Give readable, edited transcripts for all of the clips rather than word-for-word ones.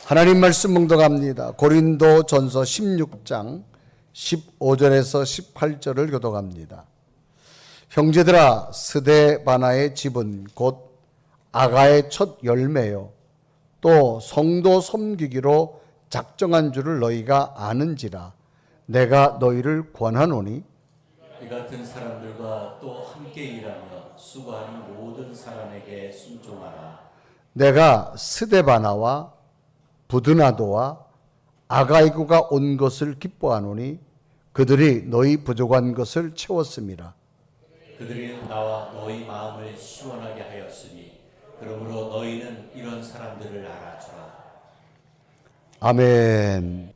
하나님 말씀 묵독합니다. 고린도 전서 16장 15절에서 18절을 교독합니다. 형제들아, 스데바나의 집은 곧 아가의 첫 열매요 또 성도 섬기기로 작정한 줄을 너희가 아는지라. 내가 너희를 권하노니 이 같은 사람들과 또 함께 일하며 수고하는 모든 사람에게 순종하라. 내가 스데바나와 부드나도와 아가이고가 온 것을 기뻐하노니 그들이 너희 부족한 것을 채웠음이라. 그들이 나와 너희 마음을 시원하게 하였으니 그러므로 너희는 이런 사람들을 알아주라. 아멘.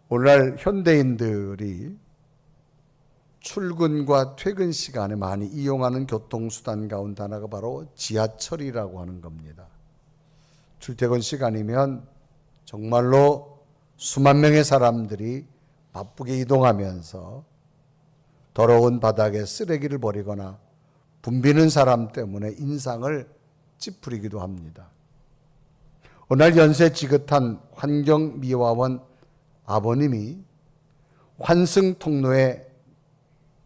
오늘날 현대인들이 출근과 퇴근 시간에 많이 이용하는 교통수단 가운데 하나가 바로 지하철이라고 하는 겁니다. 출퇴근 시간이면 정말로 수만 명의 사람들이 바쁘게 이동하면서 더러운 바닥에 쓰레기를 버리거나 붐비는 사람 때문에 인상을 찌푸리기도 합니다. 오늘 연세 지긋한 환경미화원 아버님이 환승통로에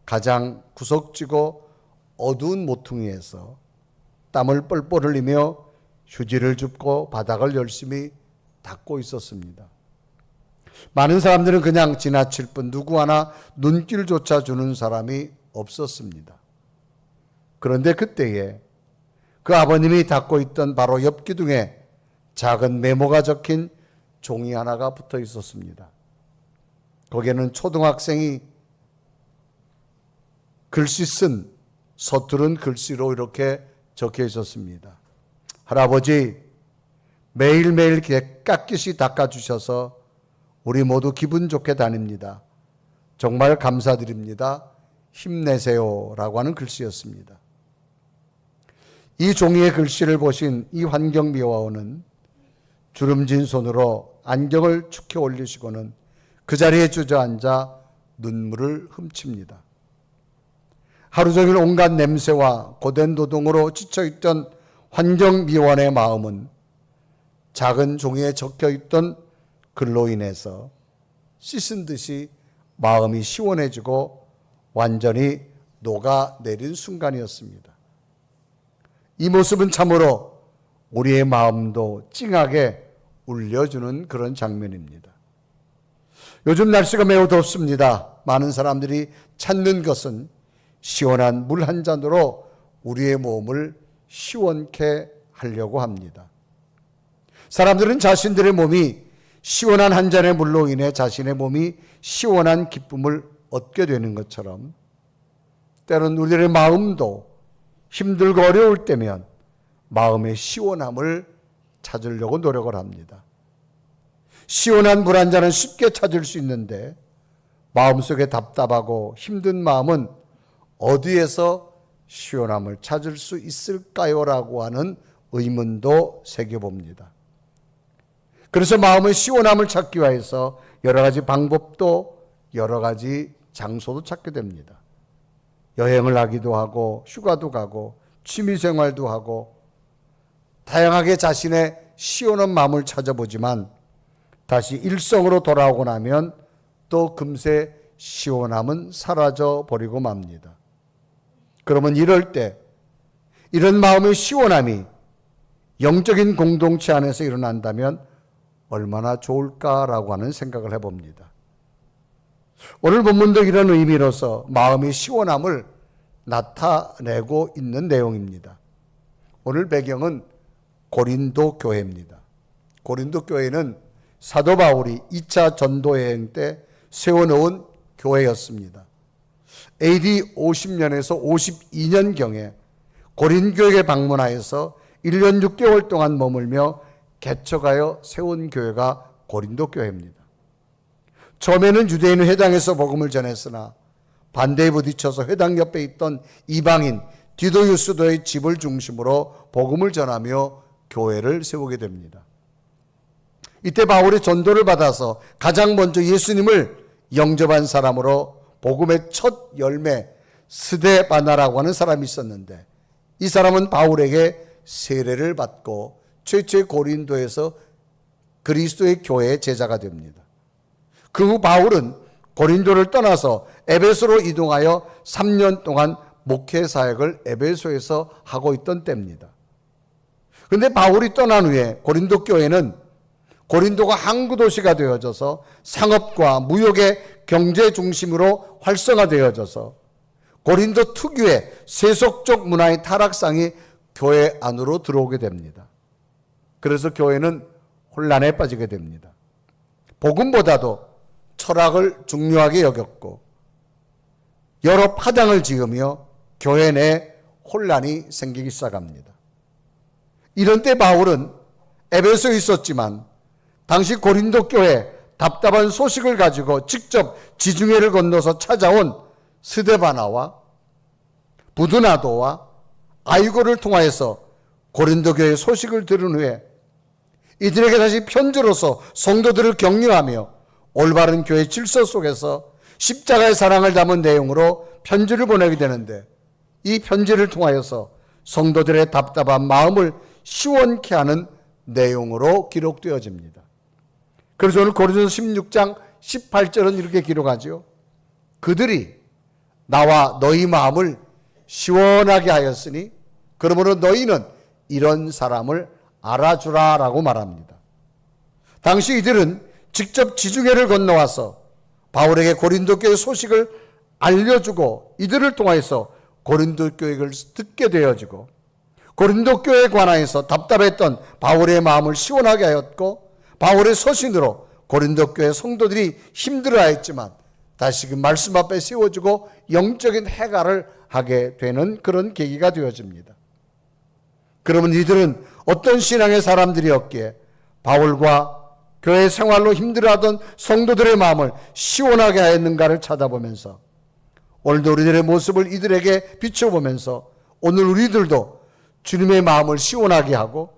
가장 구석지고 어두운 모퉁이에서 땀을 뻘뻘 흘리며 휴지를 줍고 바닥을 열심히 닦고 있었습니다. 많은 사람들은 그냥 지나칠 뿐 누구 하나 눈길조차 주는 사람이 없었습니다. 그런데 그때에 그 아버님이 닦고 있던 바로 옆 기둥에 작은 메모가 적힌 종이 하나가 붙어 있었습니다. 거기에는 초등학생이 글씨 쓴 서투른 글씨로 이렇게 적혀 있었습니다. 할아버지, 매일매일 깨끗이 닦아주셔서 우리 모두 기분 좋게 다닙니다. 정말 감사드립니다. 힘내세요. 라고 하는 글씨였습니다. 이 종이의 글씨를 보신 이 환경미화원은 주름진 손으로 안경을 축해 올리시고는 그 자리에 주저앉아 눈물을 훔칩니다. 하루 종일 온갖 냄새와 고된 노동으로 지쳐있던 환경미화원의 마음은 작은 종이에 적혀있던 글로 인해서 씻은 듯이 마음이 시원해지고 완전히 녹아내린 순간이었습니다. 이 모습은 참으로 우리의 마음도 찡하게 울려주는 그런 장면입니다. 요즘 날씨가 매우 덥습니다. 많은 사람들이 찾는 것은 시원한 물 한 잔으로 우리의 몸을 시원케 하려고 합니다. 사람들은 자신들의 몸이 시원한 한 잔의 물로 인해 자신의 몸이 시원한 기쁨을 얻게 되는 것처럼 때론 우리들의 마음도 힘들고 어려울 때면 마음의 시원함을 찾으려고 노력을 합니다. 시원한 물 한 잔은 쉽게 찾을 수 있는데 마음속에 답답하고 힘든 마음은 어디에서 시원함을 찾을 수 있을까요? 라고 하는 의문도 새겨봅니다. 그래서 마음의 시원함을 찾기 위해서 여러 가지 방법도 여러 가지 장소도 찾게 됩니다. 여행을 하기도 하고 휴가도 가고 취미생활도 하고 다양하게 자신의 시원한 마음을 찾아보지만 다시 일성으로 돌아오고 나면 또 금세 시원함은 사라져 버리고 맙니다. 그러면 이럴 때 이런 마음의 시원함이 영적인 공동체 안에서 일어난다면 얼마나 좋을까라고 하는 생각을 해봅니다. 오늘 본문도 이런 의미로서 마음의 시원함을 나타내고 있는 내용입니다. 오늘 배경은 고린도 교회입니다. 고린도 교회는 사도 바울이 2차 전도 여행 때 세워놓은 교회였습니다. AD 50년에서 52년경에 고린교회에 방문하여서 1년 6개월 동안 머물며 개척하여 세운 교회가 고린도 교회입니다. 처음에는 유대인 회당에서 복음을 전했으나 반대에 부딪혀서 회당 옆에 있던 이방인 디도 유스도의 집을 중심으로 복음을 전하며 교회를 세우게 됩니다. 이때 바울이 전도를 받아서 가장 먼저 예수님을 영접한 사람으로 복음의 첫 열매 스데바나라고 하는 사람이 있었는데 이 사람은 바울에게 세례를 받고 최초의 고린도에서 그리스도의 교회의 제자가 됩니다. 그 후 바울은 고린도를 떠나서 에베소로 이동하여 3년 동안 목회 사역을 에베소에서 하고 있던 때입니다. 그런데 바울이 떠난 후에 고린도 교회는 고린도가 항구 도시가 되어져서 상업과 무역의 경제 중심으로 활성화되어져서 고린도 특유의 세속적 문화의 타락상이 교회 안으로 들어오게 됩니다. 그래서 교회는 혼란에 빠지게 됩니다. 복음보다도 철학을 중요하게 여겼고 여러 파당을 지으며 교회 내 혼란이 생기기 시작합니다. 이런 때 바울은 에베소에 있었지만 당시 고린도 교회 답답한 소식을 가지고 직접 지중해를 건너서 찾아온 스데바나와 부두나도와 아이고를 통하여서 고린도 교회의 소식을 들은 후에 이들에게 다시 편지로서 성도들을 격려하며 올바른 교회 질서 속에서 십자가의 사랑을 담은 내용으로 편지를 보내게 되는데 이 편지를 통하여서 성도들의 답답한 마음을 시원케 하는 내용으로 기록되어집니다. 그래서 오늘 고린도서 16장 18절은 이렇게 기록하죠. 그들이 나와 너희 마음을 시원하게 하였으니 그러므로 너희는 이런 사람을 알아주라 라고 말합니다. 당시 이들은 직접 지중해를 건너와서 바울에게 고린도 교회 소식을 알려주고 이들을 통해서 고린도 교회를 듣게 되어지고 고린도 교회에 관하여서 답답했던 바울의 마음을 시원하게 하였고 바울의 서신으로 고린도 교회 성도들이 힘들어했지만 다시금 말씀 앞에 세워주고 영적인 해결을 하게 되는 그런 계기가 되어집니다. 그러면 이들은 어떤 신앙의 사람들이었기에 바울과 교회 생활로 힘들어하던 성도들의 마음을 시원하게 하였는가를 찾아보면서 오늘도 우리들의 모습을 이들에게 비춰보면서 오늘 우리들도 주님의 마음을 시원하게 하고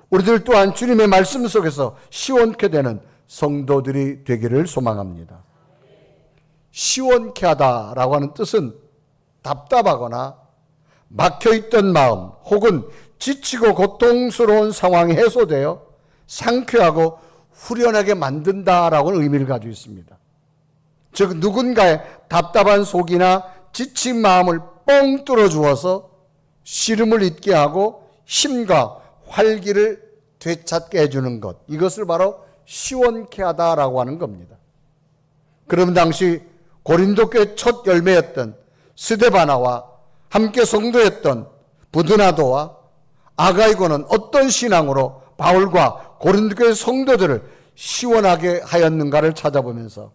우리들 또한 주님의 말씀 속에서 시원케 되는 성도들이 되기를 소망합니다. 시원케 하다라고 하는 뜻은 답답하거나 막혀있던 마음 혹은 지치고 고통스러운 상황이 해소되어 상쾌하고 후련하게 만든다라고는 의미를 가지고 있습니다. 즉 누군가의 답답한 속이나 지친 마음을 뻥 뚫어주어서 시름을 잊게 하고 힘과 활기를 되찾게 해주는 것, 이것을 바로 시원케 하다라고 하는 겁니다. 그럼 당시 고린도 교회 첫 열매였던 스데바나와 함께 성도였던 부드나도와 아가이고는 어떤 신앙으로 바울과 고린도 교회 성도들을 시원하게 하였는가를 찾아보면서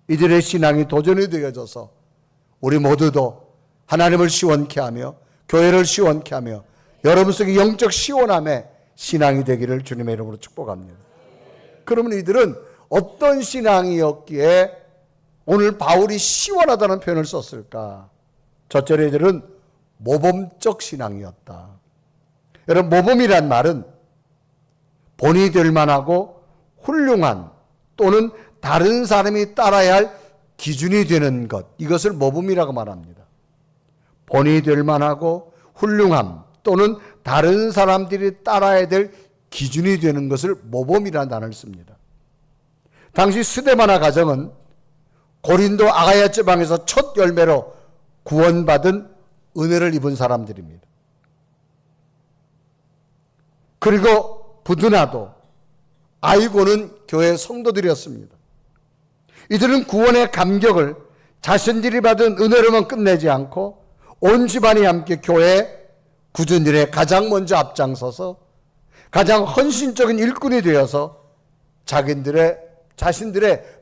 이들의 신앙이 도전이 되어져서 우리 모두도 하나님을 시원케 하며 교회를 시원케 하며 여러분 속에 영적 시원함의 신앙이 되기를 주님의 이름으로 축복합니다. 그러면 이들은 어떤 신앙이었기에 오늘 바울이 시원하다는 표현을 썼을까? 첫째로 이들은 모범적 신앙이었다. 여러분, 모범이란 말은 본이 될 만하고 훌륭한 또는 다른 사람이 따라야 할 기준이 되는 것, 이것을 모범이라고 말합니다. 본이 될 만하고 훌륭함 또는 다른 사람들이 따라야 될 기준이 되는 것을 모범이라는 단어를 씁니다. 당시 스데바나 가정은 고린도 아가야 지방에서 첫 열매로 구원받은 은혜를 입은 사람들입니다. 그리고 부드나도 아이고는 교회 성도들이었습니다. 이들은 구원의 감격을 자신들이 받은 은혜로만 끝내지 않고 온 집안이 함께 교회 굳은 일에 가장 먼저 앞장서서 가장 헌신적인 일꾼이 되어서 자신들의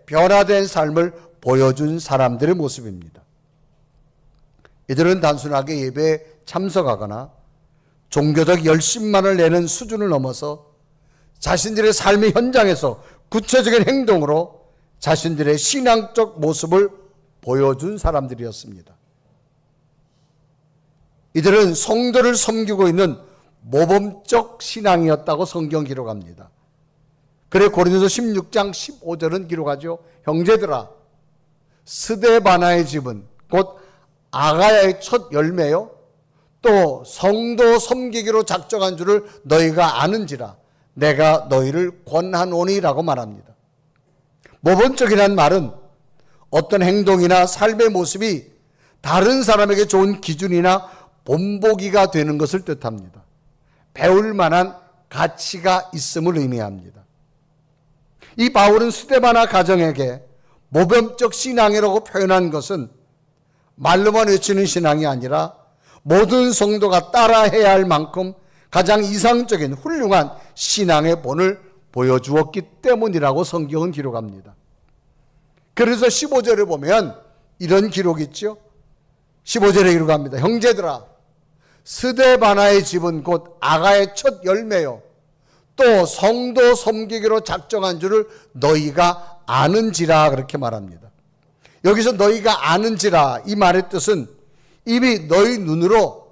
변화된 삶을 보여준 사람들의 모습입니다. 이들은 단순하게 예배에 참석하거나 종교적 열심만을 내는 수준을 넘어서 자신들의 삶의 현장에서 구체적인 행동으로 자신들의 신앙적 모습을 보여준 사람들이었습니다. 이들은 성도를 섬기고 있는 모범적 신앙이었다고 성경 기록합니다. 그래 고린도서 16장 15절은 기록하죠. 형제들아, 스데바나의 집은 곧 아가야의 첫 열매요 또 성도 섬기기로 작정한 줄을 너희가 아는지라. 내가 너희를 권하노니라고 말합니다. 모범적이라는 말은 어떤 행동이나 삶의 모습이 다른 사람에게 좋은 기준이나 본보기가 되는 것을 뜻합니다. 배울 만한 가치가 있음을 의미합니다. 이 바울은 스데바나 가정에게 모범적 신앙이라고 표현한 것은 말로만 외치는 신앙이 아니라 모든 성도가 따라해야 할 만큼 가장 이상적인 훌륭한 신앙의 본을 보여주었기 때문이라고 성경은 기록합니다. 그래서 15절에 보면 이런 기록이 있죠. 15절에 기록합니다. 형제들아, 스데바나의 집은 곧 아가의 첫 열매요 또 성도 섬기기로 작정한 줄을 너희가 아는지라, 그렇게 말합니다. 여기서 너희가 아는지라, 이 말의 뜻은 이미 너희 눈으로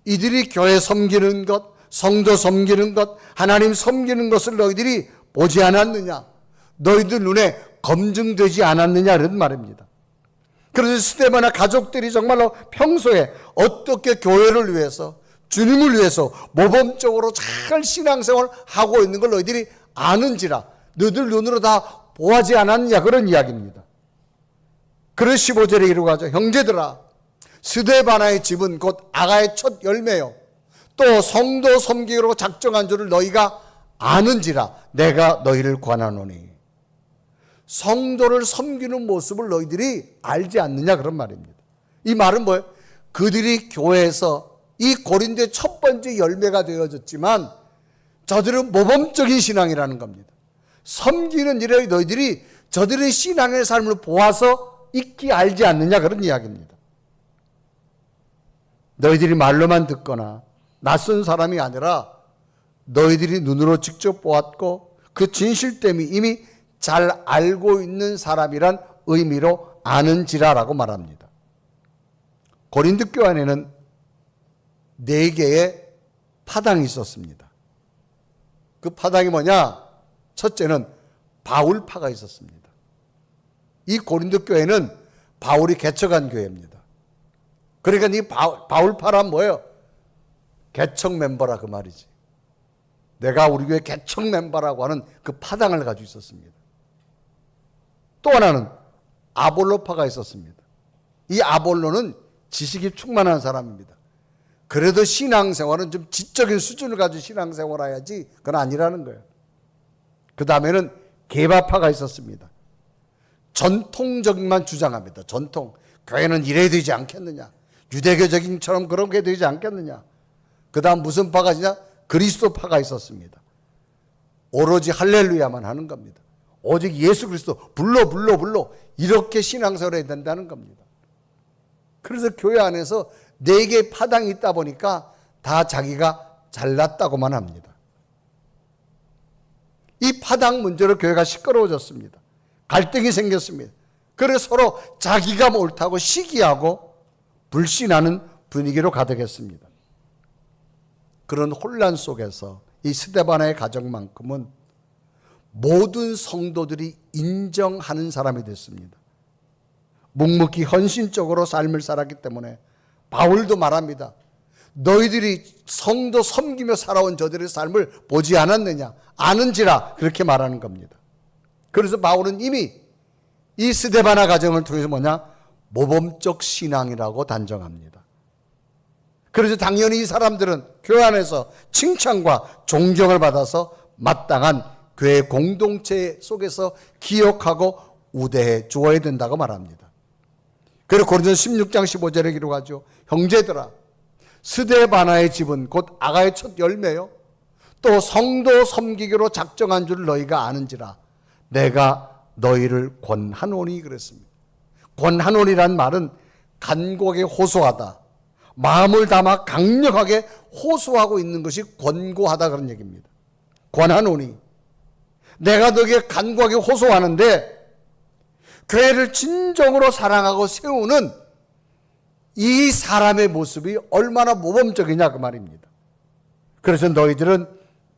이들이 교회 섬기는 것, 성도 섬기는 것, 하나님 섬기는 것을 너희들이 보지 않았느냐, 너희들 눈에 검증되지 않았느냐, 이런 말입니다. 그래서 스데바나 가족들이 정말로 평소에 어떻게 교회를 위해서, 주님을 위해서 모범적으로 잘 신앙생활을 하고 있는 걸 너희들이 아는지라, 너희들 눈으로 다 보아지 않았느냐, 그런 이야기입니다. 그래서 15절에 이르고 하죠. 형제들아, 스데바나의 집은 곧 아가의 첫 열매요 또 성도 섬기기로 작정한 줄을 너희가 아는지라, 내가 너희를 권하노니. 성도를 섬기는 모습을 너희들이 알지 않느냐, 그런 말입니다. 이 말은 뭐예요? 그들이 교회에서 이 고린도의 첫 번째 열매가 되어졌지만 저들은 모범적인 신앙이라는 겁니다. 섬기는 일에 너희들이 저들의 신앙의 삶을 보아서 익히 알지 않느냐, 그런 이야기입니다. 너희들이 말로만 듣거나 낯선 사람이 아니라 너희들이 눈으로 직접 보았고 그 진실됨이 이미 잘 알고 있는 사람이란 의미로 아는지라라고 말합니다. 고린도 교회 안에는 4개의 파당이 있었습니다. 그 파당이 뭐냐? 첫째는 바울파가 있었습니다. 이 고린도 교회는 바울이 개척한 교회입니다. 그러니까 이 바울파란 뭐예요? 개척 멤버라, 그 말이지. 내가 우리 교회 개척 멤버라고 하는 그 파당을 가지고 있었습니다. 또 하나는 아볼로파가 있었습니다. 이 아볼로는 지식이 충만한 사람입니다. 그래도 신앙생활은 좀 지적인 수준을 가지고 신앙생활을 해야지 그건 아니라는 거예요. 그 다음에는 게바파가 있었습니다. 전통적만 주장합니다. 전통. 교회는 이래야 되지 않겠느냐, 유대교적인처럼 그렇게 되지 않겠느냐. 그 다음 무슨 파가 있냐? 그리스도파가 있었습니다. 오로지 할렐루야만 하는 겁니다. 오직 예수 그리스도 불러 이렇게 신앙생활을 해야 된다는 겁니다. 그래서 교회 안에서 4개의 파당이 있다 보니까 다 자기가 잘났다고만 합니다. 이 파당 문제로 교회가 시끄러워졌습니다. 갈등이 생겼습니다. 그래서 서로 자기가 옳다고 시기하고 불신하는 분위기로 가득했습니다. 그런 혼란 속에서 이 스데바나의 가정만큼은 모든 성도들이 인정하는 사람이 됐습니다. 묵묵히 헌신적으로 삶을 살았기 때문에 바울도 말합니다. 너희들이 성도 섬기며 살아온 저들의 삶을 보지 않았느냐, 아는지라, 그렇게 말하는 겁니다. 그래서 바울은 이미 이 스데바나 가정을 통해서 뭐냐? 모범적 신앙이라고 단정합니다. 그래서 당연히 이 사람들은 교회 안에서 칭찬과 존경을 받아서 마땅한 교회 공동체 속에서 기억하고 우대해 주어야 된다고 말합니다. 그리고 고린도서 16장 15절에 기록하죠. 형제들아, 스데바나의 집은 곧 아가의 첫 열매요 또 성도 섬기기로 작정한 줄 너희가 아는지라, 내가 너희를 권하노니, 그랬습니다. 권하노니란 말은 간곡하게 호소하다, 마음을 담아 강력하게 호소하고 있는 것이 권고하다, 그런 얘기입니다. 권하노니, 내가 너에게 간곡하게 호소하는데 교회를 진정으로 사랑하고 세우는 이 사람의 모습이 얼마나 모범적이냐, 그 말입니다. 그래서 너희들은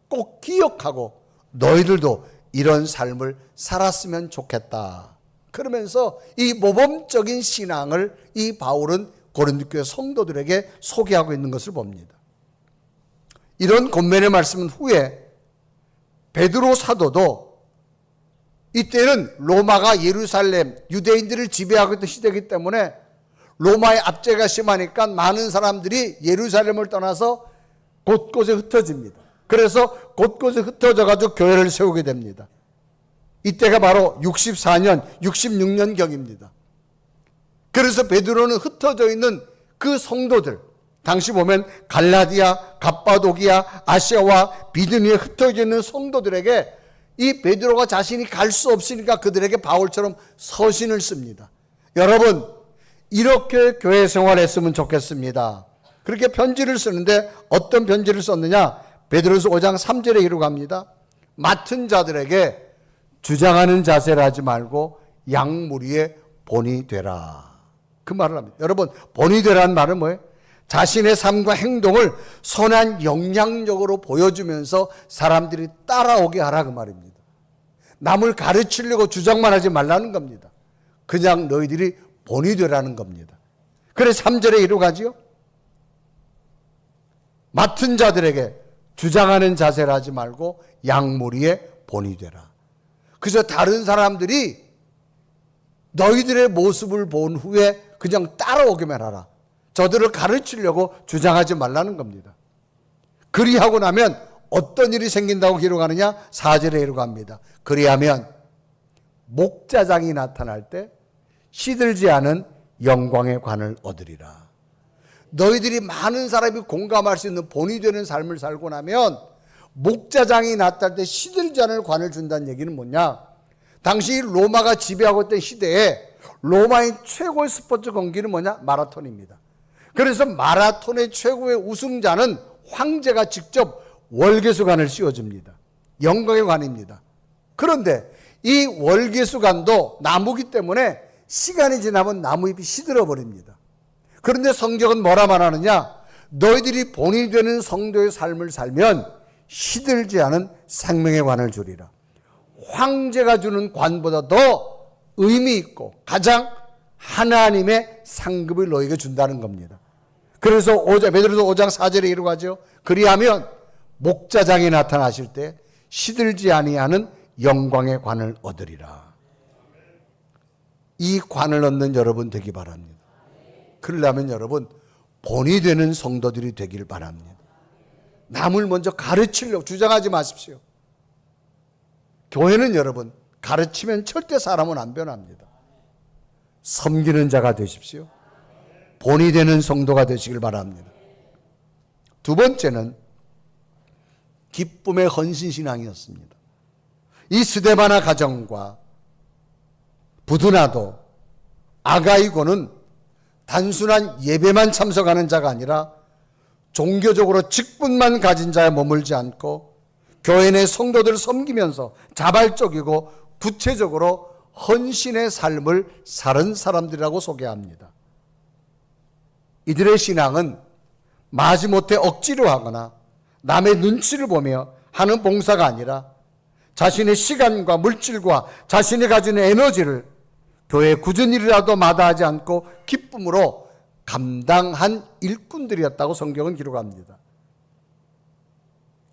꼭 기억하고 너희들도 이런 삶을 살았으면 좋겠다. 그러면서 이 모범적인 신앙을 이 바울은 고린도 교회 성도들에게 소개하고 있는 것을 봅니다. 이런 권면의 말씀은 후에 베드로 사도도 이때는 로마가 예루살렘 유대인들을 지배하고 있던 시대이기 때문에 로마의 압제가 심하니까 많은 사람들이 예루살렘을 떠나서 곳곳에 흩어집니다. 그래서 곳곳에 흩어져 가지고 교회를 세우게 됩니다. 이때가 바로 64년, 66년경입니다. 그래서 베드로는 흩어져 있는 그 성도들, 당시 보면 갈라디아, 갑바도기아, 아시아와 비두니에 흩어져 있는 성도들에게 이 베드로가 자신이 갈 수 없으니까 그들에게 바울처럼 서신을 씁니다. 여러분, 이렇게 교회 생활했으면 좋겠습니다. 그렇게 편지를 쓰는데 어떤 편지를 썼느냐? 베드로서 5장 3절에 이르고 갑니다. 맡은 자들에게 주장하는 자세를 하지 말고 양무리의 본이 되라. 그 말을 합니다. 여러분, 본이 되라는 말은 뭐예요? 자신의 삶과 행동을 선한 영향력으로 보여주면서 사람들이 따라오게 하라, 그 말입니다. 남을 가르치려고 주장만 하지 말라는 겁니다. 그냥 너희들이 본이 되라는 겁니다. 그래서 3절에 이르고 가지요. 맡은 자들에게 주장하는 자세를 하지 말고 양무리의 본이 되라. 그래서 다른 사람들이 너희들의 모습을 본 후에 그냥 따라오기만 하라. 저들을 가르치려고 주장하지 말라는 겁니다. 그리하고 나면 어떤 일이 생긴다고 기록하느냐? 4절에 기록합니다. 그리하면 목자장이 나타날 때 시들지 않은 영광의 관을 얻으리라. 너희들이 많은 사람이 공감할 수 있는 본이 되는 삶을 살고 나면 목자장이 나타날 때 시들지 않을 관을 준다는 얘기는 뭐냐? 당시 로마가 지배하고 있던 시대에 로마의 최고의 스포츠 경기는 뭐냐? 마라톤입니다. 그래서 마라톤의 최고의 우승자는 황제가 직접 월계수관을 씌워줍니다. 영광의 관입니다. 그런데 이 월계수관도 나무기 때문에 시간이 지나면 나무잎이 시들어 버립니다. 그런데 성경은 뭐라 말하느냐? 너희들이 본이 되는 성도의 삶을 살면 시들지 않은 생명의 관을 주리라. 황제가 주는 관보다 더 의미 있고 가장 하나님의 상급을 너희에게 준다는 겁니다. 그래서 베드로서 5장 4절에 이르고 하죠. 그리하면 목자장이 나타나실 때 시들지 아니하는 영광의 관을 얻으리라. 이 관을 얻는 여러분 되기 바랍니다. 그러려면 여러분 본이 되는 성도들이 되길 바랍니다. 남을 먼저 가르치려고 주장하지 마십시오. 교회는 여러분 가르치면 절대 사람은 안 변합니다. 섬기는 자가 되십시오. 본이 되는 성도가 되시길 바랍니다. 두 번째는 기쁨의 헌신신앙이었습니다. 이 스데바나 가정과 부두나도 아가이고는 단순한 예배만 참석하는 자가 아니라 종교적으로 직분만 가진 자에 머물지 않고 교회 내 성도들을 섬기면서 자발적이고 구체적으로 헌신의 삶을 사는 사람들이라고 소개합니다. 이들의 신앙은 마지못해 억지로 하거나 남의 눈치를 보며 하는 봉사가 아니라 자신의 시간과 물질과 자신이 가진 에너지를 교회 굳은 일이라도 마다하지 않고 기쁨으로 감당한 일꾼들이었다고 성경은 기록합니다.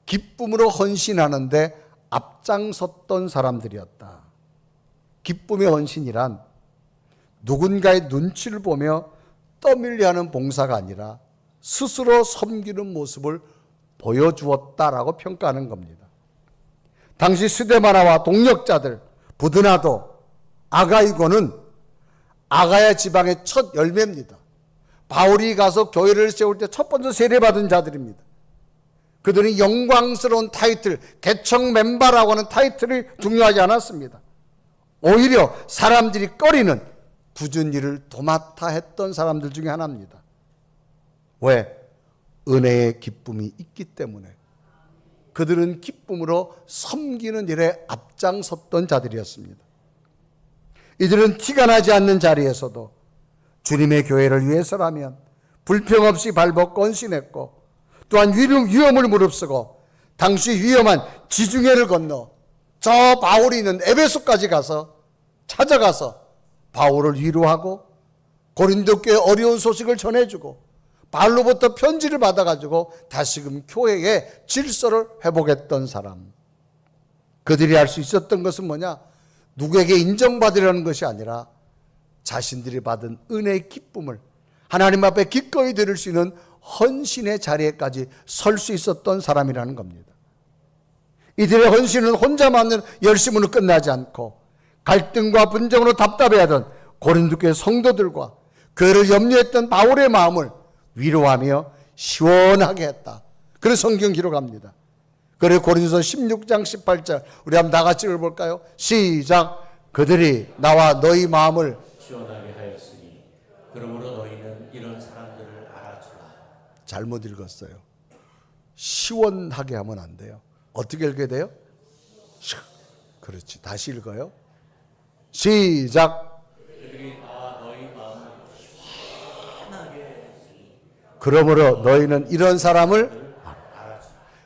기쁨으로 헌신하는데 앞장섰던 사람들이었다. 기쁨의 헌신이란 누군가의 눈치를 보며 떠밀려 하는 봉사가 아니라 스스로 섬기는 모습을 보여주었다라고 평가하는 겁니다. 당시 스데바나와 동력자들 부드나도 아가이고는 아가야 지방의 첫 열매입니다. 바울이 가서 교회를 세울 때 첫 번째 세례받은 자들입니다. 그들은 영광스러운 타이틀, 개척 멤버라고 하는 타이틀이 중요하지 않았습니다. 오히려 사람들이 꺼리는 굳은 일을 도맡아 했던 사람들 중에 하나입니다. 왜? 은혜의 기쁨이 있기 때문에. 그들은 기쁨으로 섬기는 일에 앞장섰던 자들이었습니다. 이들은 티가 나지 않는 자리에서도 주님의 교회를 위해서라면 불평 없이 발벗고 헌신했고, 또한 위험을 무릅쓰고 당시 위험한 지중해를 건너 저 바울이 있는 에베소까지 가서 찾아가서 바울을 위로하고 고린도 교회 어려운 소식을 전해주고 바울로부터 편지를 받아가지고 다시금 교회의 질서를 회복했던 사람. 그들이 할 수 있었던 것은 뭐냐? 누구에게 인정받으려는 것이 아니라 자신들이 받은 은혜의 기쁨을 하나님 앞에 기꺼이 드릴 수 있는 헌신의 자리에까지 설 수 있었던 사람이라는 겁니다. 이들의 헌신은 혼자만의 열심으로 끝나지 않고 갈등과 분쟁으로 답답해하던 고린도 교회 성도들과 교회를 염려했던 바울의 마음을 위로하며 시원하게 했다. 그래서 성경 기록합니다. 그리고 고린도서 16장 18절 우리 한번 다 같이 읽어볼까요? 시작. 그들이 나와 너희 마음을 시원하게 하였으니 그러므로 너희는 이런 사람들을 알아주라. 잘못 읽었어요. 시원하게 하면 안 돼요. 어떻게 읽어야 돼요? 그렇지. 다시 읽어요. 시작. 그들이 나와 너희 마음을 시원하게 하였으니 그러므로 너희는 이런 사람을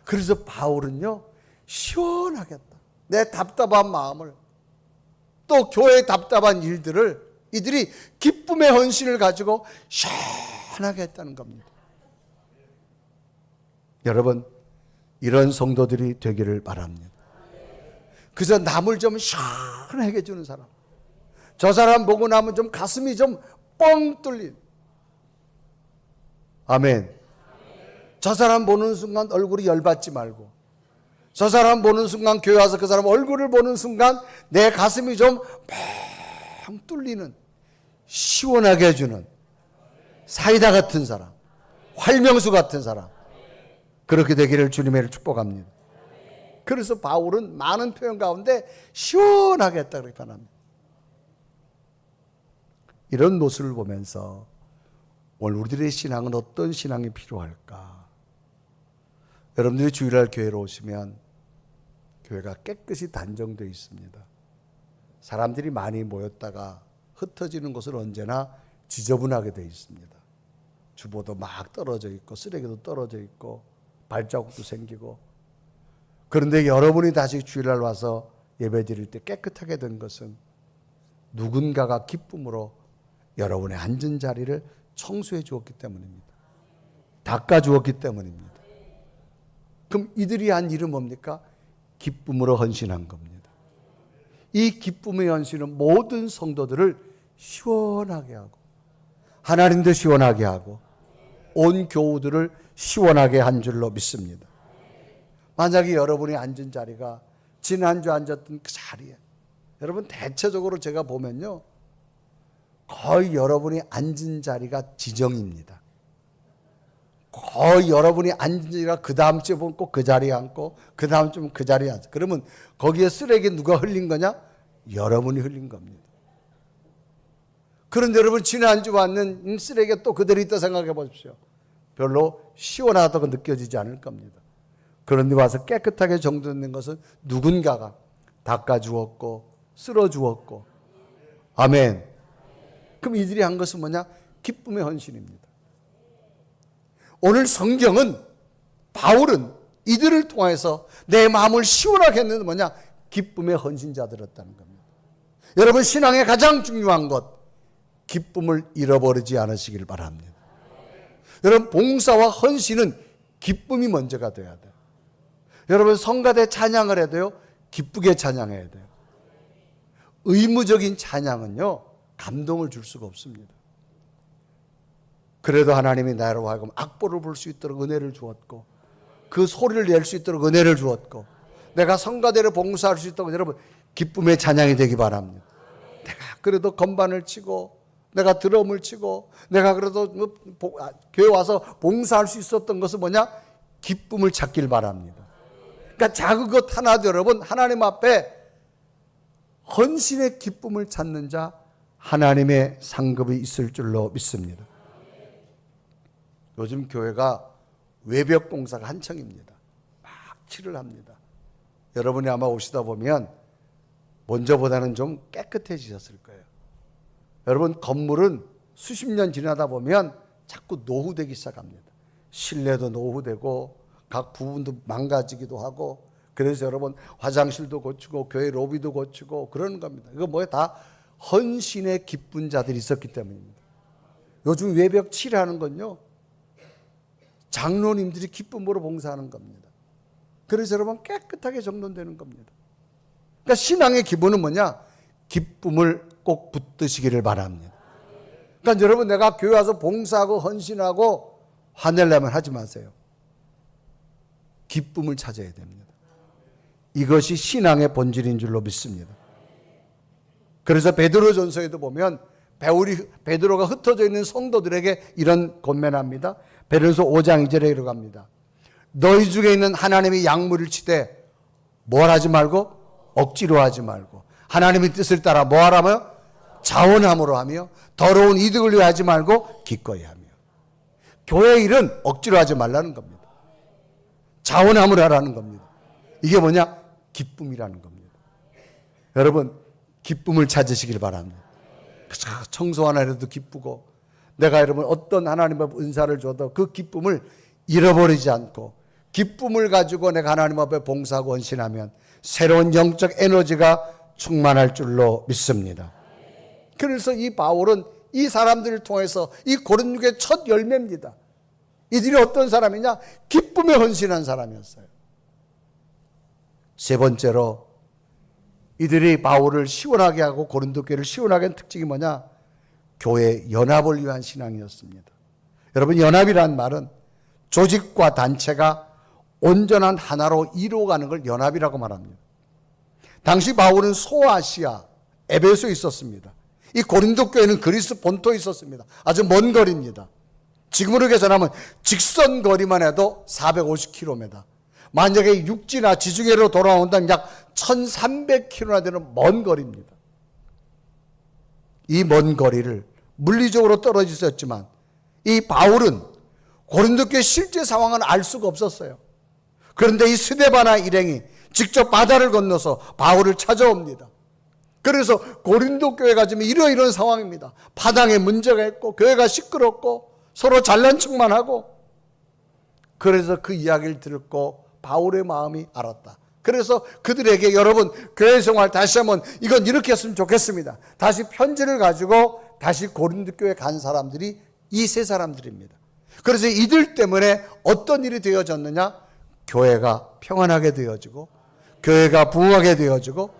그래서 바울은요 시원하게 했다. 내 답답한 마음을 또 교회의 답답한 일들을 이들이 기쁨의 헌신을 가지고 시원하게 했다는 겁니다. 여러분 이런 성도들이 되기를 바랍니다. 그래서 남을 좀 시원하게 해주는 사람, 저 사람 보고 나면 좀 가슴이 좀 뻥 뚫린, 아멘. 저 사람 보는 순간 얼굴이 열받지 말고, 저 사람 보는 순간 교회 와서 그 사람 얼굴을 보는 순간 내 가슴이 좀 뻥 뚫리는, 시원하게 해주는 사이다 같은 사람, 활명수 같은 사람, 그렇게 되기를 주님의 축복합니다. 그래서 바울은 많은 표현 가운데 시원하게 했다 그렇게 표현합니다. 이런 모습을 보면서 오늘 우리들의 신앙은 어떤 신앙이 필요할까? 여러분들이 주일날 교회로 오시면 교회가 깨끗이 단정되어 있습니다. 사람들이 많이 모였다가 흩어지는 곳은 언제나 지저분하게 되어 있습니다. 주보도 막 떨어져 있고 쓰레기도 떨어져 있고 발자국도 생기고. 그런데 여러분이 다시 주일날 와서 예배드릴 때 깨끗하게 된 것은 누군가가 기쁨으로 여러분의 앉은 자리를 청소해 주었기 때문입니다. 닦아 주었기 때문입니다. 그럼 이들이 한 일은 뭡니까? 기쁨으로 헌신한 겁니다. 이 기쁨의 헌신은 모든 성도들을 시원하게 하고 하나님도 시원하게 하고 온 교우들을 시원하게 한 줄로 믿습니다. 만약에 여러분이 앉은 자리가 지난주 앉았던 그 자리에, 여러분 대체적으로 제가 보면요 거의 여러분이 앉은 자리가 지정입니다. 거의 여러분이 앉은 자리가 그 다음 주에 보면 꼭 그 자리에 앉고 그 다음 주면 그 자리에 앉아. 그러면 거기에 쓰레기 누가 흘린 거냐? 여러분이 흘린 겁니다. 그런데 여러분 지난주 왔는 쓰레기가 또 그대로 있다 생각해 보십시오. 별로 시원하다고 느껴지지 않을 겁니다. 그런데 와서 깨끗하게 정돈된 것은 누군가가 닦아주었고 쓸어주었고, 아멘. 그럼 이들이 한 것은 뭐냐? 기쁨의 헌신입니다. 오늘 성경은, 바울은 이들을 통해서 내 마음을 시원하게 했는데 뭐냐? 기쁨의 헌신자들이었다는 겁니다. 여러분 신앙의 가장 중요한 것, 기쁨을 잃어버리지 않으시길 바랍니다. 여러분 봉사와 헌신은 기쁨이 먼저가 돼야 돼요. 여러분 성가대 찬양을 해도요 기쁘게 찬양해야 돼요. 의무적인 찬양은요 감동을 줄 수가 없습니다. 그래도 하나님이 나로 하여금 악보를 볼 수 있도록 은혜를 주었고 그 소리를 낼 수 있도록 은혜를 주었고 내가 성가대를 봉사할 수 있도록 여러분 기쁨의 찬양이 되기 바랍니다. 내가 그래도 건반을 치고 내가 드럼을 치고 내가 그래도 교회 와서 봉사할 수 있었던 것은 뭐냐? 기쁨을 찾길 바랍니다. 그러니까 작은 것 하나도 여러분 하나님 앞에 헌신의 기쁨을 찾는 자 하나님의 상급이 있을 줄로 믿습니다. 요즘 교회가 외벽 공사가 한창입니다. 막 칠을 합니다. 여러분이 아마 오시다 보면 먼저보다는 좀 깨끗해지셨을 거예요. 여러분 건물은 수십 년 지나다 보면 자꾸 노후되기 시작합니다. 실내도 노후되고 각 부분도 망가지기도 하고 그래서 여러분 화장실도 고치고 교회 로비도 고치고 그러는 겁니다. 이거 뭐예요? 다 헌신의 기쁜 자들이 있었기 때문입니다. 요즘 외벽 칠하는 건요 장로님들이 기쁨으로 봉사하는 겁니다. 그래서 여러분 깨끗하게 정돈되는 겁니다. 그러니까 신앙의 기본은 뭐냐? 기쁨을 꼭 붙드시기를 바랍니다. 그러니까 여러분, 내가 교회 와서 봉사하고 헌신하고 화내려면 하지 마세요. 기쁨을 찾아야 됩니다. 이것이 신앙의 본질인 줄로 믿습니다. 그래서 베드로전서에도 보면 베드로가 흩어져 있는 성도들에게 이런 권면합니다. 베드로서 5장 2절에 이렇게 합니다. 너희 중에 있는 하나님이 양무리를 치되 뭘 하지 말고 억지로 하지 말고 하나님의 뜻을 따라 뭐 하라며? 자원함으로 하며 더러운 이득을 위해 하지 말고 기꺼이 하며. 교회 일은 억지로 하지 말라는 겁니다. 자원함으로 하라는 겁니다. 이게 뭐냐? 기쁨이라는 겁니다. 여러분, 기쁨을 찾으시길 바랍니다. 청소 하나 해도 기쁘고, 내가 여러분 어떤 하나님의 은사를 줘도 그 기쁨을 잃어버리지 않고 기쁨을 가지고 내가 하나님 앞에 봉사하고 헌신하면 새로운 영적 에너지가 충만할 줄로 믿습니다. 그래서 이 바울은 이 사람들을 통해서 이 고린도의 첫 열매입니다. 이들이 어떤 사람이냐? 기쁨에 헌신한 사람이었어요. 세 번째로 이들이 바울을 시원하게 하고 고린도 교회를 시원하게 한 특징이 뭐냐? 교회 연합을 위한 신앙이었습니다. 여러분, 연합이라는 말은 조직과 단체가 온전한 하나로 이루어가는 걸 연합이라고 말합니다. 당시 바울은 소아시아 에베소에 있었습니다. 이 고린도 교회는 그리스 본토에 있었습니다. 아주 먼 거리입니다. 지금으로 계산하면 직선 거리만 해도 450km. 만약에 육지나 지중해로 돌아온다면 약 1300km나 되는 먼 거리입니다. 이 먼 거리를 물리적으로 떨어져 있었지만 이 바울은 고린도 교회 실제 상황은 알 수가 없었어요. 그런데 이 스데바나 일행이 직접 바다를 건너서 바울을 찾아옵니다. 그래서 고린도 교회가 지금 이런 상황입니다. 파당에 문제가 있고 교회가 시끄럽고 서로 잘난 척만 하고, 그래서 그 이야기를 듣고 바울의 마음이 알았다. 그래서 그들에게 여러분 교회 생활 다시 한번 이건 이렇게 했으면 좋겠습니다. 다시 편지를 가지고 다시 고린도 교회 간 사람들이 이 세 사람들입니다. 그래서 이들 때문에 어떤 일이 되어졌느냐? 교회가 평안하게 되어지고 교회가 부흥하게 되어지고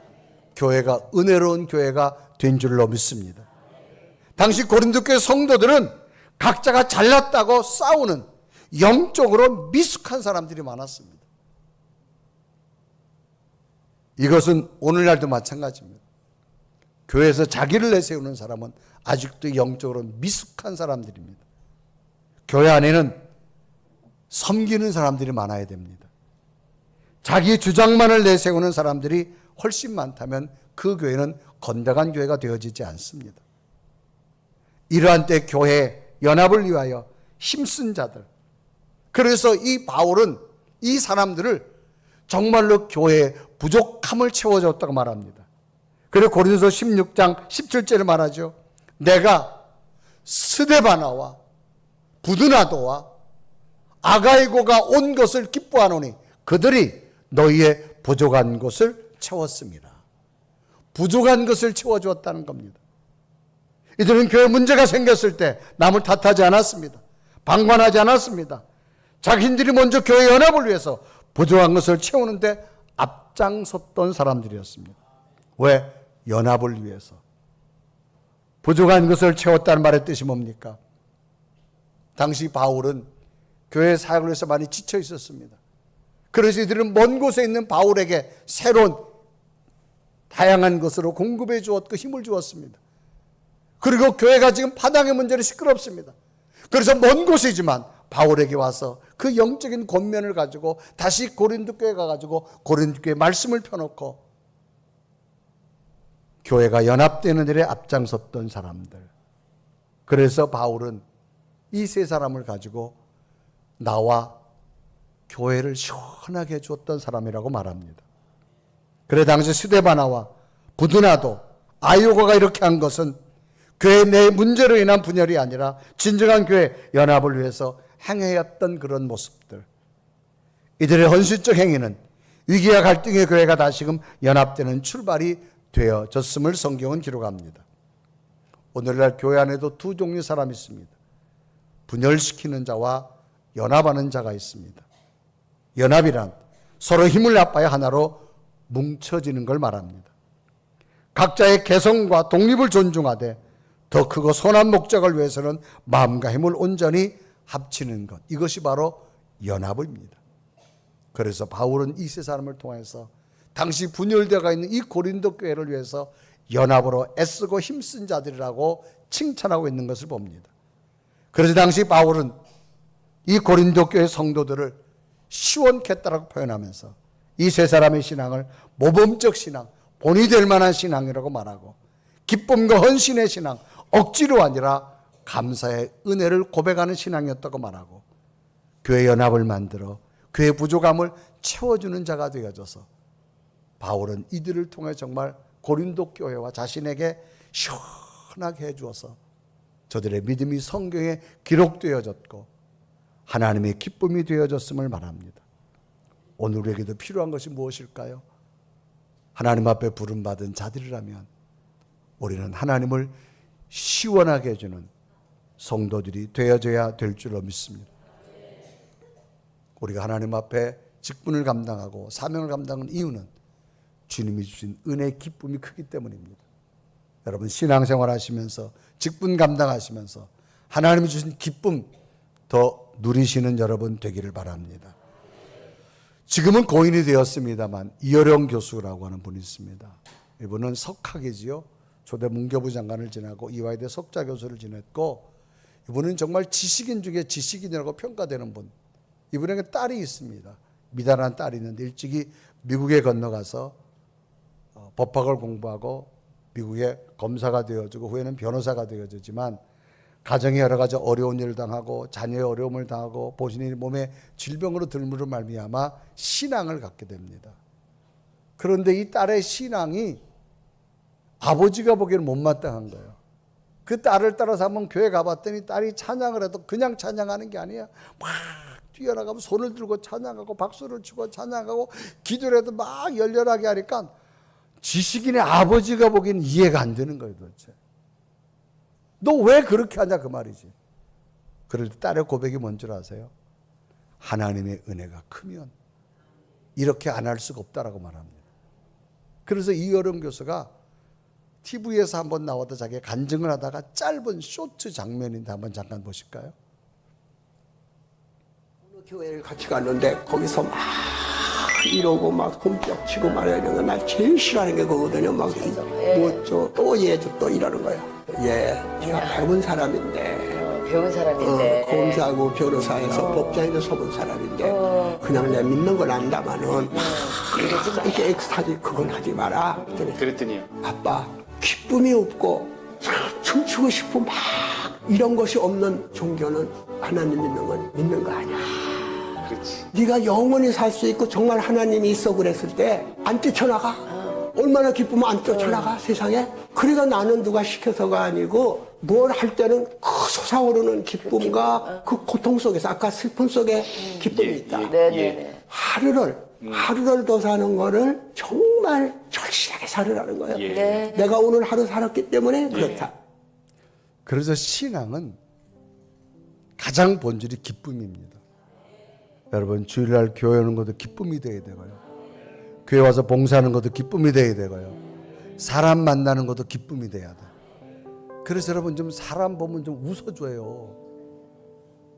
교회가 은혜로운 교회가 된 줄로 믿습니다. 당시 고린도 교회 성도들은 각자가 잘났다고 싸우는 영적으로 미숙한 사람들이 많았습니다. 이것은 오늘날도 마찬가지입니다. 교회에서 자기를 내세우는 사람은 아직도 영적으로 미숙한 사람들입니다. 교회 안에는 섬기는 사람들이 많아야 됩니다. 자기 주장만을 내세우는 사람들이 훨씬 많다면 그 교회는 건강한 교회가 되어지지 않습니다. 이러한 때 교회 연합을 위하여 힘쓴 자들, 그래서 이 바울은 이 사람들을 정말로 교회의 부족함을 채워줬다고 말합니다. 그리고 고린도서 16장 17절을 말하죠. 내가 스데바나와 부드나도와 아가이고가 온 것을 기뻐하노니 그들이 너희의 부족한 것을 채웠습니다. 부족한 것을 채워주었다는 겁니다. 이들은 교회 문제가 생겼을 때 남을 탓하지 않았습니다. 방관하지 않았습니다. 자신들이 먼저 교회 연합을 위해서 부족한 것을 채우는데 앞장섰던 사람들이었습니다. 왜? 연합을 위해서. 부족한 것을 채웠다는 말의 뜻이 뭡니까? 당시 바울은 교회 사역을 위해서 많이 지쳐 있었습니다. 그래서 이들은 먼 곳에 있는 바울에게 새로운 다양한 것으로 공급해 주었고 힘을 주었습니다. 그리고 교회가 지금 파당의 문제로 시끄럽습니다. 그래서 먼 곳이지만 바울에게 와서 그 영적인 권면을 가지고 다시 고린도 교회 가가지고 고린도 교회 말씀을 펴놓고 교회가 연합되는 일에 앞장섰던 사람들. 그래서 바울은 이 세 사람을 가지고 나와 교회를 시원하게 해주었던 사람이라고 말합니다. 그래 당시 스데바나와 부드나도 아이오가가 이렇게 한 것은 교회 내 문제로 인한 분열이 아니라 진정한 교회 연합을 위해서 행해왔던 그런 모습들. 이들의 헌신적 행위는 위기와 갈등의 교회가 다시금 연합되는 출발이 되어졌음을 성경은 기록합니다. 오늘날 교회 안에도 두 종류의 사람이 있습니다. 분열시키는 자와 연합하는 자가 있습니다. 연합이란 서로 힘을 합하여 하나로 뭉쳐지는 걸 말합니다. 각자의 개성과 독립을 존중하되 더 크고 선한 목적을 위해서는 마음과 힘을 온전히 합치는 것, 이것이 바로 연합입니다. 그래서 바울은 이 세 사람을 통해서 당시 분열되어 있는 이 고린도 교회를 위해서 연합으로 애쓰고 힘쓴 자들이라고 칭찬하고 있는 것을 봅니다. 그래서 당시 바울은 이 고린도 교회 성도들을 시원케 했다라고 표현하면서 이 세 사람의 신앙을 모범적 신앙, 본이 될 만한 신앙이라고 말하고, 기쁨과 헌신의 신앙, 억지로 아니라 감사의 은혜를 고백하는 신앙이었다고 말하고, 교회 연합을 만들어 교회 부족함을 채워주는 자가 되어져서 바울은 이들을 통해 정말 고린도 교회와 자신에게 시원하게 해주어서 저들의 믿음이 성경에 기록되어졌고 하나님의 기쁨이 되어졌음을 말합니다. 오늘 우리에게도 필요한 것이 무엇일까요? 하나님 앞에 부름받은 자들이라면 우리는 하나님을 시원하게 해주는 성도들이 되어져야 될 줄로 믿습니다. 우리가 하나님 앞에 직분을 감당하고 사명을 감당하는 이유는 주님이 주신 은혜의 기쁨이 크기 때문입니다. 여러분 신앙생활 하시면서 직분 감당하시면서 하나님이 주신 기쁨 더 누리시는 여러분 되기를 바랍니다. 지금은 고인이 되었습니다만 이어령 교수라고 하는 분이 있습니다. 이분은 석학이지요. 초대 문교부 장관을 지나고 이화여대 석좌 교수를 지냈고, 이분은 정말 지식인 중에 지식인이라고 평가되는 분. 이분에게 딸이 있습니다. 미달한 딸이 있는데 일찍이 미국에 건너가서 법학을 공부하고 미국의 검사가 되어지고 후에는 변호사가 되어지지만 가정에 여러 가지 어려운 일을 당하고 자녀의 어려움을 당하고 본인의 몸에 질병으로 들물을 말미암아 신앙을 갖게 됩니다. 그런데 이 딸의 신앙이 아버지가 보기에는 못마땅한 거예요. 그 딸을 따라서 한번 교회 가봤더니 딸이 찬양을 해도 그냥 찬양하는 게 아니야. 막 뛰어나가면 손을 들고 찬양하고 박수를 치고 찬양하고 기도를 해도 막 열렬하게 하니까 지식인의 아버지가 보기에는 이해가 안 되는 거예요 도대체. 너 왜 그렇게 하냐 그 말이지. 그럴 때 딸의 고백이 뭔 줄 아세요? 하나님의 은혜가 크면 이렇게 안 할 수가 없다라고 말합니다. 그래서 이어령 교수가 TV에서 한번 나와서 자기가 간증을 하다가 짧은 쇼트 장면인데 한번 잠깐 보실까요? 교회를 같이 갔는데 거기서 막 이러고 막 홈쩍치고 말해야 되는 거 나 제일 싫어하는 게 그거거든요. 막 뭐저 또 얘도 또 이러는 거예요. 예, 제가 배운 사람인데 배운 사람인데 검사하고 변호사에서 법정에서 서본 사람인데 그냥 내가 믿는 건 안다마는 이렇게 엑스타지 그건 하지 마라. 그랬더니요. 아빠 기쁨이 없고 춤추고 싶고 막 이런 것이 없는 종교는 하나님 믿는 건 믿는 거 아니야. 그렇지. 네가 영원히 살 수 있고 정말 하나님이 있어 그랬을 때 안 뛰쳐나가? 얼마나 기쁘면 안 뛰쳐나가 세상에? 그러니까 나는 누가 시켜서가 아니고 뭘 할 때는 그 솟아오르는 기쁨과 그 고통 속에서 아까 슬픔 속에 기쁨이 있다. 네네네. 하루를 더 사는 거를 정말 절실하게 살으라는 거예요. 네. 내가 오늘 하루 살았기 때문에 그렇다. 그래서 신앙은 가장 본질이 기쁨입니다. 여러분 주일날 교회 오는 것도 기쁨이 돼야 되고요. 교회 와서 봉사하는 것도 기쁨이 돼야 되고요. 사람 만나는 것도 기쁨이 돼야 돼. 그래서 여러분 좀 사람 보면 좀 웃어줘요.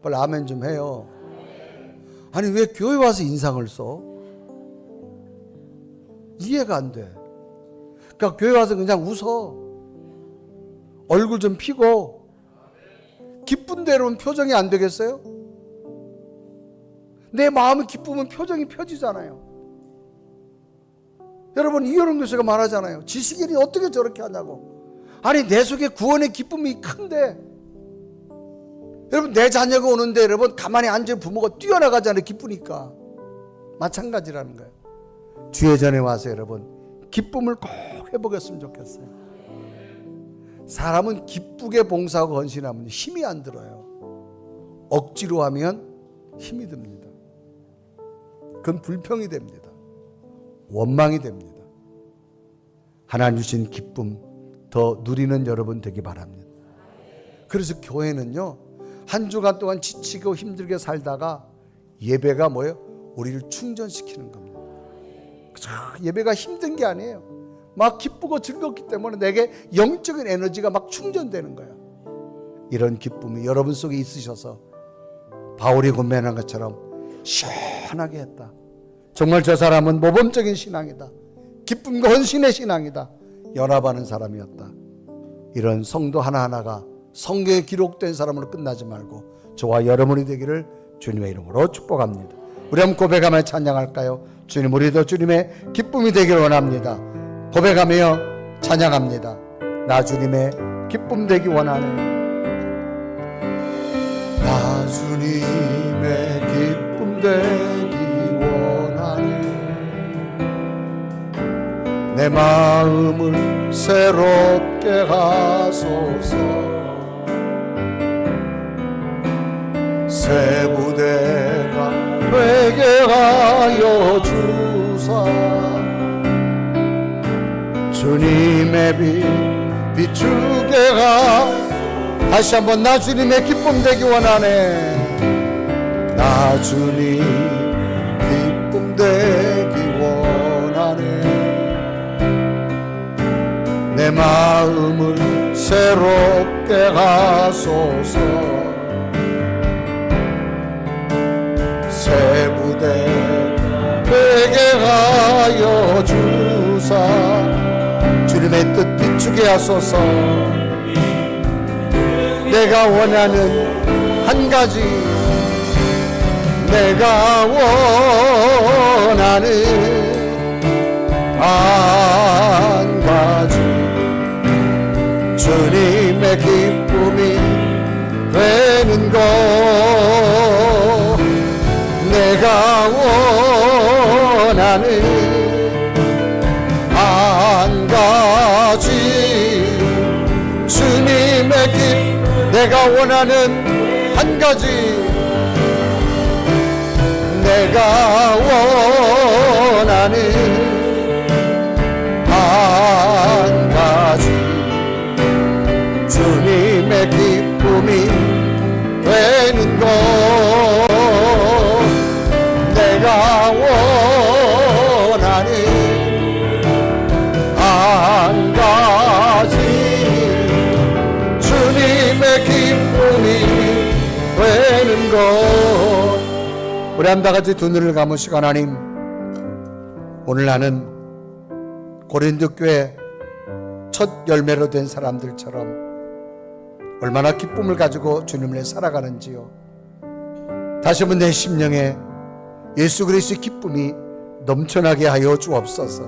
빨리 아멘 좀 해요. 아니 왜 교회 와서 인상을 써? 이해가 안 돼. 그러니까 교회 와서 그냥 웃어. 얼굴 좀 피고 기쁜 대로는 표정이 안 되겠어요? 내 마음이 기쁘면 표정이 펴지잖아요. 여러분 이어령 교수가 말하잖아요. 지식인이 어떻게 저렇게 하냐고. 아니 내 속에 구원의 기쁨이 큰데 여러분 내 자녀가 오는데 여러분 가만히 앉은 부모가 뛰어나가잖아요. 기쁘니까. 마찬가지라는 거예요. 주의 전에 와서 여러분 기쁨을 꼭 해보겠으면 좋겠어요. 사람은 기쁘게 봉사하고 헌신하면 힘이 안 들어요. 억지로 하면 힘이 듭니다. 그건 불평이 됩니다. 원망이 됩니다. 하나님 주신 기쁨 더 누리는 여러분 되기 바랍니다. 그래서 교회는요 한 주간 동안 지치고 힘들게 살다가 예배가 뭐예요? 우리를 충전시키는 겁니다. 예배가 힘든 게 아니에요. 막 기쁘고 즐겁기 때문에 내게 영적인 에너지가 막 충전되는 거예요. 이런 기쁨이 여러분 속에 있으셔서 바울이 고면한 것처럼 시원하게 했다. 정말 저 사람은 모범적인 신앙이다. 기쁨과 헌신의 신앙이다. 연합하는 사람이었다. 이런 성도 하나하나가 성경에 기록된 사람으로 끝나지 말고 저와 여러분이 되기를 주님의 이름으로 축복합니다. 우리 한번 고백하며 찬양할까요? 주님, 우리도 주님의 기쁨이 되기를 원합니다. 고백하며 찬양합니다. 나 주님의 기쁨 되기 원하네. 나 주님의 기쁨 되기 원하네. 내 마음을 새롭게 하소서. 새 부대가 되게 하여 주사. 주님의 빛 비추게 하. 다시 한번 나 주님의 기쁨 되기 원하네. 나 주님 기쁨 되기 원하네. 내 마음을 새롭게 하소서. 새 부대 되게 하여 주사. 주님의 뜻 비추게 하소서. 내가 원하는 한 가지, 내가 원하는 한 가지, 주님의 기쁨이 되는 것. 내가 원하는 한 가지, 주님의 기쁨. 내가 원하는 한 가지, 내가 원하는 한 가지, 주님의 기쁨이 되는 것. 내가 원하는 한 가지, 주님의 기쁨이 되는 것. 우리 한 다 같이 두 눈을 감으시고, 하나님, 오늘 나는 고린도 교회 첫 열매로 된 사람들처럼 얼마나 기쁨을 가지고 주님을 살아가는지요. 다시 한번 내 심령에 예수 그리스도의 기쁨이 넘쳐나게 하여 주옵소서.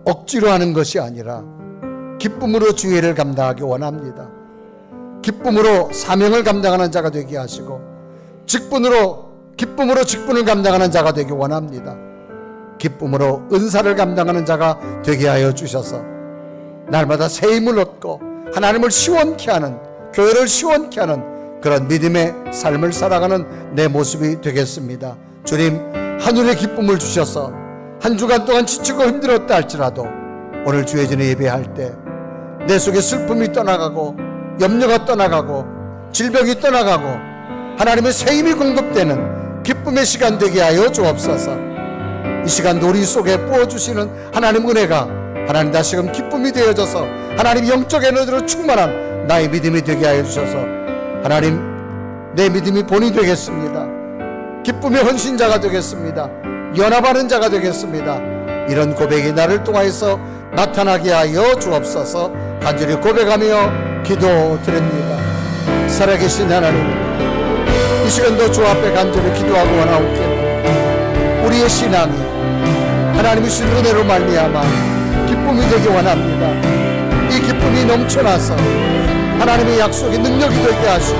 억지로 하는 것이 아니라 기쁨으로 주의를 감당하기 원합니다. 기쁨으로 사명을 감당하는 자가 되게 하시고, 기쁨으로 직분을 감당하는 자가 되기 원합니다. 기쁨으로 은사를 감당하는 자가 되게 하여 주셔서 날마다 새 힘을 얻고 하나님을 시원케 하는, 교회를 시원케 하는 그런 믿음의 삶을 살아가는 내 모습이 되겠습니다. 주님, 하늘의 기쁨을 주셔서 한 주간 동안 지치고 힘들었다 할지라도 오늘 주의 전에 예배할 때 내 속에 슬픔이 떠나가고 염려가 떠나가고 질병이 떠나가고 하나님의 새 힘이 공급되는 기쁨의 시간 되게 하여 주옵소서. 이 시간도 우리 속에 부어주시는 하나님 은혜가 하나님 다시금 기쁨이 되어져서 하나님 영적 에너지로 충만한 나의 믿음이 되게 하여 주셔서 하나님, 내 믿음이 본이 되겠습니다. 기쁨의 헌신자가 되겠습니다. 연합하는 자가 되겠습니다. 이런 고백이 나를 통하여서 나타나게 하여 주옵소서. 간절히 고백하며 기도드립니다. 살아계신 하나님, 이 시간도 주 앞에 간절히 기도하고 원하옵기를 우리의 신앙이 하나님의 주신 은혜로 말미암아 기쁨이 되기 원합니다. 이 기쁨이 넘쳐나서 하나님의 약속의 능력이 되게 하시고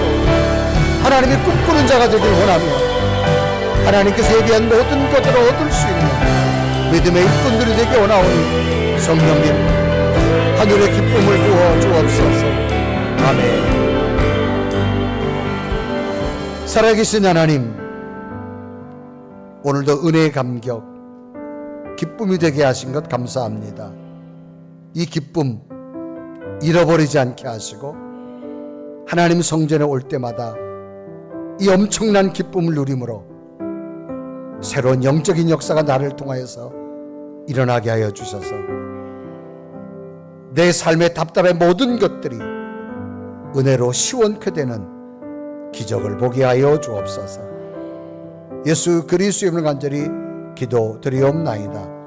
하나님이 꿈꾸는 자가 되길 원하며 하나님께서 예비한 모든 것들을 얻을 수 있는 믿음의 일꾼들이 되게 원하오니 성령님, 하늘의 기쁨을 부어 주옵소서. 아멘. 살아계신 하나님, 오늘도 은혜의 감격, 기쁨이 되게 하신 것 감사합니다. 이 기쁨 잃어버리지 않게 하시고 하나님 성전에 올 때마다 이 엄청난 기쁨을 누림으로 새로운 영적인 역사가 나를 통하여서 일어나게 하여 주셔서 내 삶의 답답한 모든 것들이 은혜로 시원케 되는 기적을 보게 하여 주옵소서. 예수 그리스도의 이름으로 간절히 기도드리옵나이다.